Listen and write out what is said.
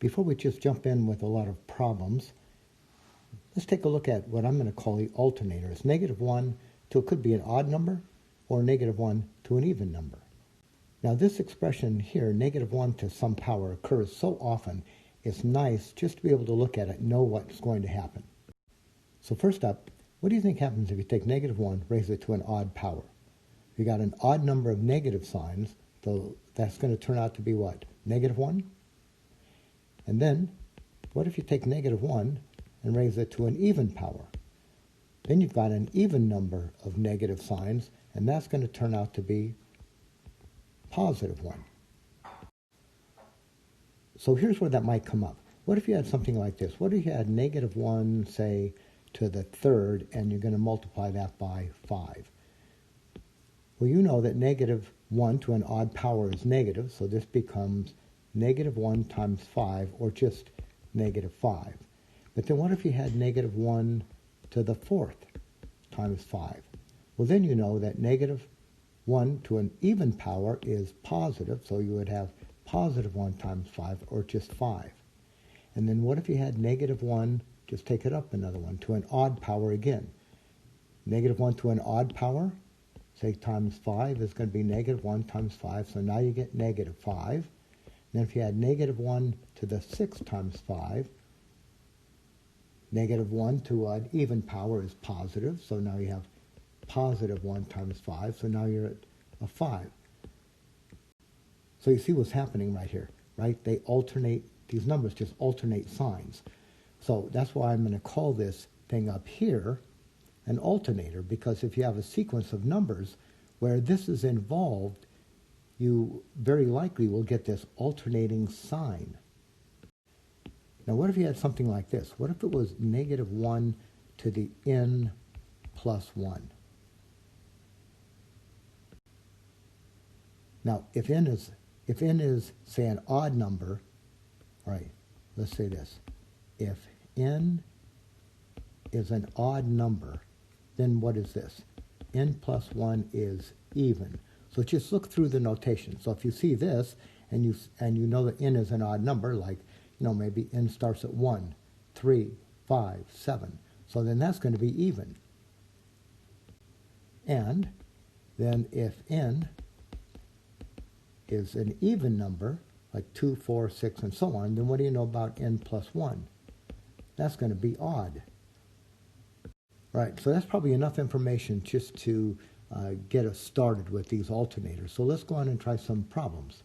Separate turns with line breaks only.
Before we just jump in with a lot of problems, let's take a look at what I'm going to call the alternator. It's -1 to, it could be an odd number, or -1 to an even number. Now this expression here, -1 to some power, occurs so often, it's nice just to be able to look at it and know what's going to happen. So first up, what do you think happens if you take -1, raise it to an odd power? You got an odd number of negative signs, so that's going to turn out to be what? -1? And then, what if you take -1 and raise it to an even power? Then you've got an even number of negative signs, and that's going to turn out to be +1. So here's where that might come up. What if you had something like this? What if you had -1, say, to the third, and you're going to multiply that by 5? Well, you know that -1 to an odd power is negative, so this becomes -1 times 5, or just -5. But then what if you had -1 to the fourth times 5? Well, then you know that -1 to an even power is positive, so you would have +1 times 5, or just 5. And then what if you had -1, just take it up another one, to an odd power again? -1 to an odd power, say times 5, is going to be -1 times 5, so now you get -5. Then if you had -1 to the 6th times 5, -1 to an even power is positive, so now you have +1 times 5, so now you're at a 5. So you see what's happening right here, right? They alternate, these numbers just alternate signs. So that's why I'm going to call this thing up here an alternator, because if you have a sequence of numbers where this is involved, you very likely will get this alternating sign. Now what if you had something like this? What if it was -1 to the n plus 1? Now if n is, say, an odd number, all right, let's say this. If n is an odd number, then what is this? N plus 1 is even. So just look through the notation. So if you see this, and you know that n is an odd number, like, maybe n starts at 1, 3, 5, 7. So then that's going to be even. And then if n is an even number, like 2, 4, 6, and so on, then what do you know about n plus 1? That's going to be odd. Right, so that's probably enough information just to get us started with these alternators. So let's go on and try some problems.